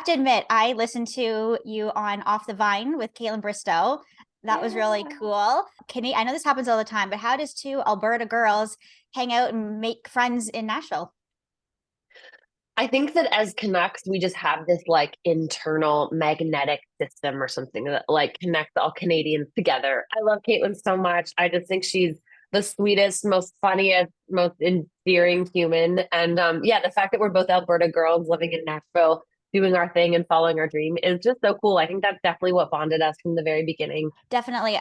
have to admit, I listened to you on Off the Vine with Kaitlyn Bristowe. That was really cool. I know this happens all the time, but how does two Alberta girls hang out and make friends in Nashville? I think that as Canucks, we just have this like internal magnetic system or something that like connects all Canadians together. I love Kaitlyn so much. I just think she's the sweetest, most funniest, most endearing human. And yeah, the fact that we're both Alberta girls living in Nashville, doing our thing and following our dream is just so cool. I think that's definitely what bonded us from the very beginning. Definitely.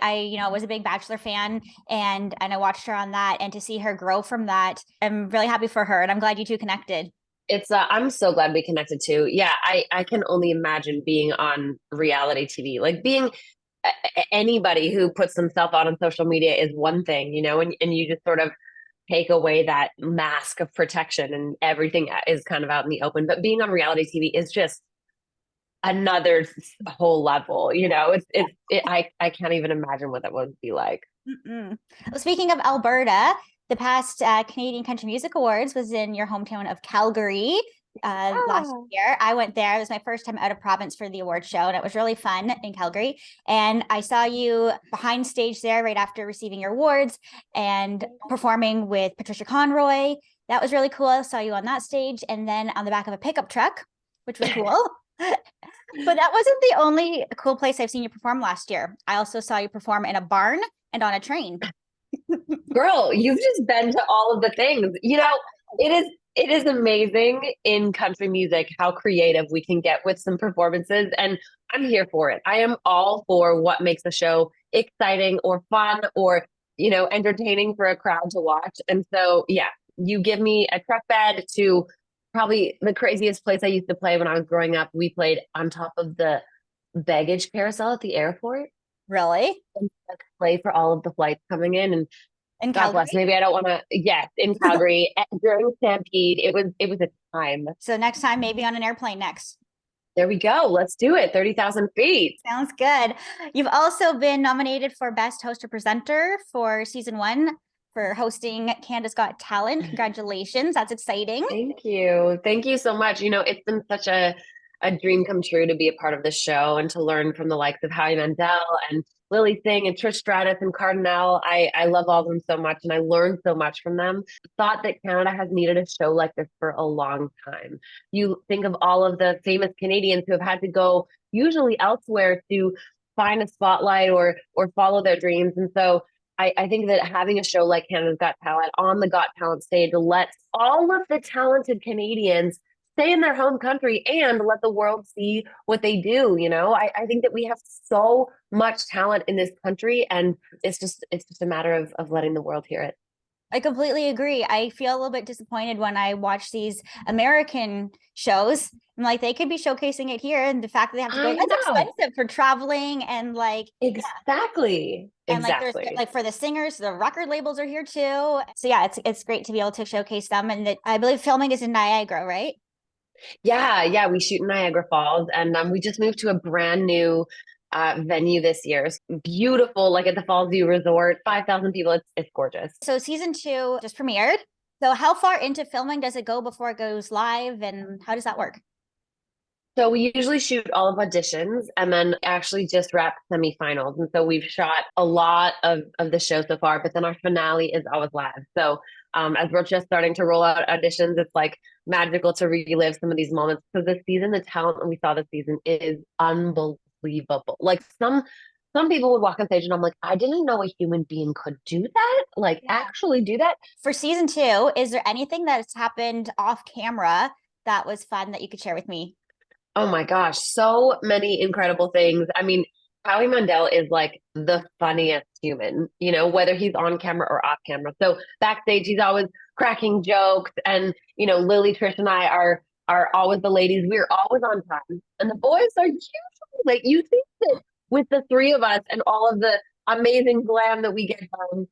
Was a big Bachelor fan and I watched her on that, and to see her grow from that, I'm really happy for her and I'm glad you two connected. It's I'm so glad we connected too. Yeah, I can only imagine being on reality TV. Like being anybody who puts themselves out on social media is one thing, and you just sort of take away that mask of protection and everything is kind of out in the open. But being on reality TV is just another whole level, I can't even imagine what that would be like. Mm-mm. Well, speaking of Alberta, the past Canadian Country Music Awards was in your hometown of Calgary last Ah. year. I went there. It was my first time out of province for the award show, and it was really fun in Calgary. And I saw you behind stage there right after receiving your awards and performing with Patricia Conroy. That was really cool. I saw you on that stage and then on the back of a pickup truck, which was cool. But that wasn't the only cool place I've seen you perform last year. I also saw you perform in a barn and on a train. Girl, you've just been to all of the things. It is amazing in country music how creative we can get with some performances, and I'm here for it. I am all for what makes a show exciting or fun or, entertaining for a crowd to watch. And so, yeah, you give me a truck bed to probably the craziest place I used to play when I was growing up. We played on top of the baggage carousel at the airport Really? and play for all of the flights coming in. And In God bless. Calgary? Maybe I don't want to. Yes, in Calgary during Stampede, it was a time. So next time, maybe on an airplane next. There we go. Let's do it. 30,000 feet. Sounds good. You've also been nominated for Best Host or Presenter for season one for hosting Canada's Got Talent. Congratulations. That's exciting. Thank you. Thank you so much. It's been such a dream come true to be a part of this show and to learn from the likes of Howie Mandel and Lily Singh and Trish Stratus and Cardinal. I love all of them so much and I learned so much from them. Thought that Canada has needed a show like this for a long time. You think of all of the famous Canadians who have had to go usually elsewhere to find a spotlight or follow their dreams. And so I think that having a show like Canada's Got Talent on the Got Talent stage lets all of the talented Canadians stay in their home country and let the world see what they do. I think that we have so much talent in this country, and it's just a matter of letting the world hear it. I completely agree. I feel a little bit disappointed when I watch these American shows. I'm like, they could be showcasing it here, and the fact that they have to go, I that's know. expensive for traveling and yeah. Exactly. And like there's Exactly. like for the singers, the record labels are here too. So yeah, it's great to be able to showcase them. And I believe filming is in Niagara, right? Yeah, yeah, we shoot in Niagara Falls, and we just moved to a brand new venue this year. It's beautiful, like at the Falls View Resort, 5,000 people. It's gorgeous. So season two just premiered. So how far into filming does it go before it goes live, and how does that work? So we usually shoot all of auditions and then actually just wrap semifinals. And so we've shot a lot of the show so far, but then our finale is always live. So as we're just starting to roll out auditions, it's like magical to relive some of these moments. So this season, the talent that we saw this season is unbelievable. Like some people would walk on stage and I'm like, I didn't know a human being could do that. Like Yeah. actually do that. For season two, is there anything that's happened off camera that was fun that you could share with me? Oh my gosh, so many incredible things. I mean, Howie Mandel is like the funniest human, whether he's on camera or off camera. So backstage, he's always cracking jokes, and Lily, Trish, and I are always the ladies. We're always on time, and the boys are usually like you think that with the three of us and all of the amazing glam that we get done,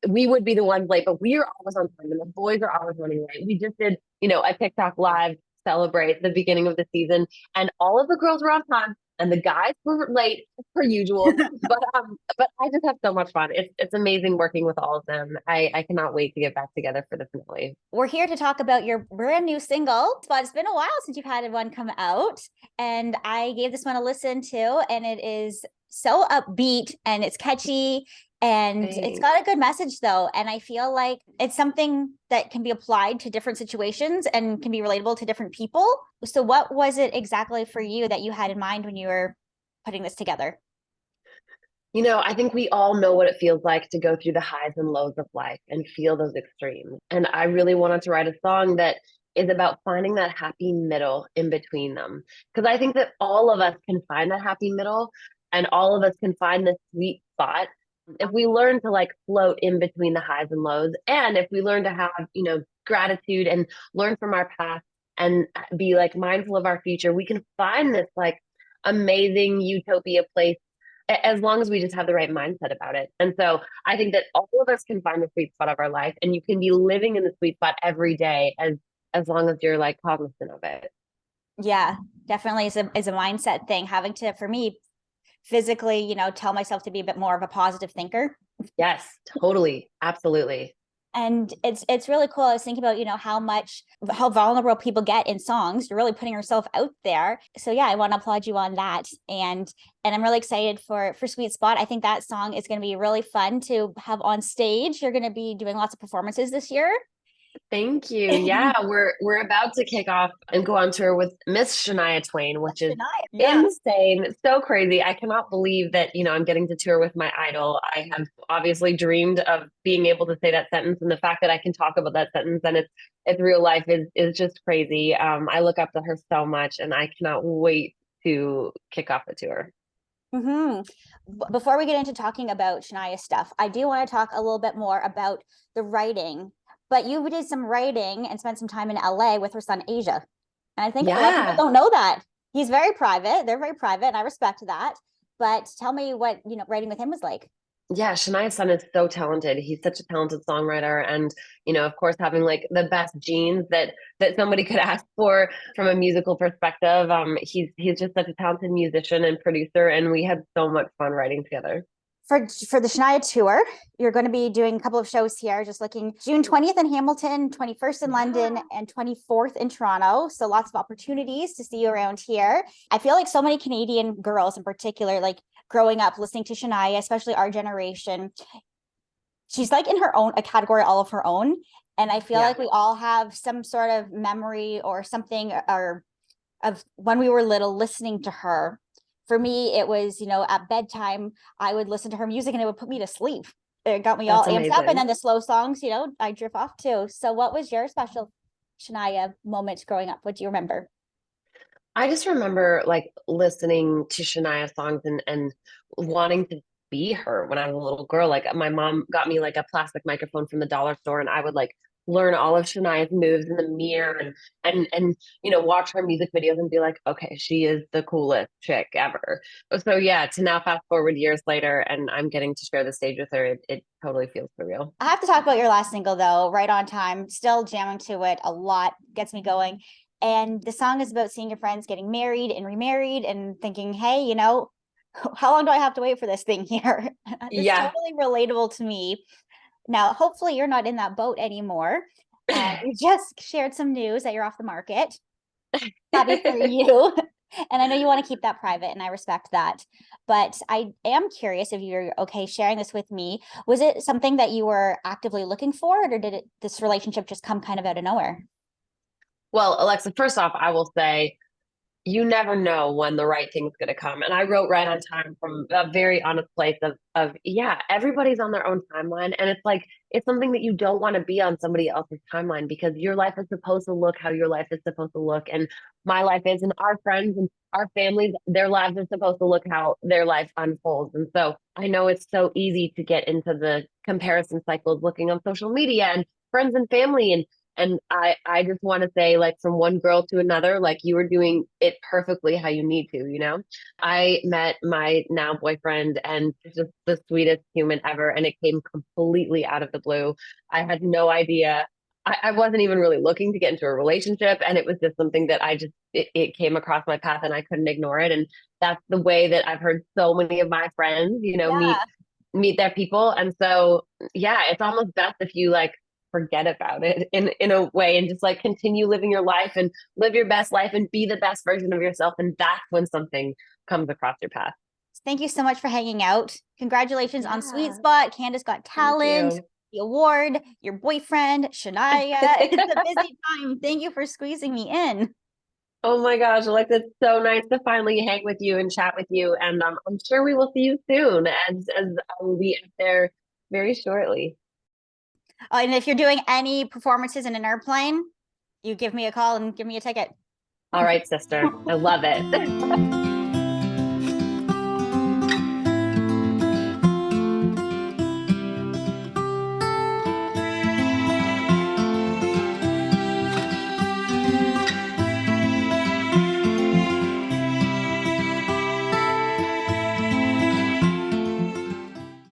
we would be the ones late, but we are always on time, and the boys are always running late. We just did, a TikTok live celebrate the beginning of the season, and all of the girls were on time. and the guys were late per usual. But I just have so much fun. It's amazing working with all of them. I cannot wait to get back together for the finale. We're here to talk about your brand new single, but it's been a while since you've had one come out. And I gave this one a listen to, and it is so upbeat and it's catchy and it's got a good message though. And I feel like it's something that can be applied to different situations and can be relatable to different people. So what was it exactly for you that you had in mind when you were putting this together? I think we all know what it feels like to go through the highs and lows of life and feel those extremes. And I really wanted to write a song that is about finding that happy middle in between them. Because I think that all of us can find that happy middle and all of us can find the sweet spot if we learn to like float in between the highs and lows. And if we learn to have, gratitude and learn from our past and be like mindful of our future, we can find this like amazing utopia place as long as we just have the right mindset about it. And so I think that all of us can find the sweet spot of our life, and you can be living in the sweet spot every day as long as you're like cognizant of it. Yeah, definitely is a mindset thing. Having to, for me, physically, tell myself to be a bit more of a positive thinker. Yes, totally. Absolutely. And it's really cool. I was thinking about, how vulnerable people get in songs. You're really putting yourself out there. So yeah, I want to applaud you on that. And I'm really excited for Sweet Spot. I think that song is going to be really fun to have on stage. You're going to be doing lots of performances this year. Thank you. Yeah, we're about to kick off and go on tour with Miss Shania Twain, which is insane. It's so crazy. I cannot believe that, I'm getting to tour with my idol. I have obviously dreamed of being able to say that sentence, and the fact that I can talk about that sentence and it's real life is just crazy. I look up to her so much, and I cannot wait to kick off the tour. Before we get into talking about Shania stuff, I do want to talk a little bit more about the writing. But you did some writing and spent some time in LA with her son Asia. And I think a lot of people don't know that. He's very private. They're very private, and I respect that. But tell me what, writing with him was like. Yeah, Shania's son is so talented. He's such a talented songwriter, and of course, having like the best genes that somebody could ask for from a musical perspective. He's just such a talented musician and producer, and we had so much fun writing together. For the Shania tour, you're going to be doing a couple of shows here, just looking June 20th in Hamilton, 21st in London, and 24th in Toronto. So lots of opportunities to see you around here. I feel like so many Canadian girls in particular, like growing up listening to Shania, especially our generation, she's like in her own, a category all of her own. And I feel like we all have some sort of memory or something or of when we were little listening to her. For me, it was, at bedtime, I would listen to her music and it would put me to sleep. It got me all amped up. And then the slow songs, I drift off too. So what was your special Shania moment growing up? What do you remember? I just remember like listening to Shania songs and wanting to be her when I was a little girl. Like my mom got me like a plastic microphone from the dollar store, and I would like learn all of Shania's moves in the mirror and watch her music videos and be like, okay, she is the coolest chick ever. So yeah, to now fast forward years later and I'm getting to share the stage with her, it totally feels surreal. I have to talk about your last single though, Right on Time. Still jamming to it a lot, gets me going. And the song is about seeing your friends getting married and remarried and thinking, hey, how long do I have to wait for this thing here? It's totally relatable to me. Now, hopefully you're not in that boat anymore. You just shared some news that you're off the market. Happy for you. And I know you want to keep that private, and I respect that. But I am curious if you're okay sharing this with me. Was it something that you were actively looking for, or did this relationship just come kind of out of nowhere? Well, Alexa, first off, I will say you never know when the right thing's going to come. And I wrote Right on Time from a very honest place of yeah, everybody's on their own timeline. And it's like, it's something that you don't want to be on somebody else's timeline, because your life is supposed to look how your life is supposed to look. And my life is, and our friends and our families, their lives are supposed to look how their life unfolds. And so I know it's so easy to get into the comparison cycles looking on social media and friends and family, and I just want to say, like, from one girl to another, like, you were doing it perfectly how you need to. I met my now boyfriend, and just the sweetest human ever. And it came completely out of the blue. I had no idea I wasn't even really looking to get into a relationship. And it was just something that it came across my path and I couldn't ignore it. And that's the way that I've heard so many of my friends, Yeah. meet their people. And so, yeah, it's almost best if you like forget about it in a way and just like continue living your life and live your best life and be the best version of yourself. And that's when something comes across your path. Thank you so much for hanging out. Congratulations on Sweet Yeah. Spot, Candace Got Thank Talent, you. the award, your boyfriend, Shania. It's a busy time. Thank you for squeezing me in. Oh my gosh, Alexa, it's so nice to finally hang with you and chat with you. And I'm sure we will see you soon as I will be up there very shortly. And if you're doing any performances in an airplane, you give me a call and give me a ticket. All right, sister. I love it.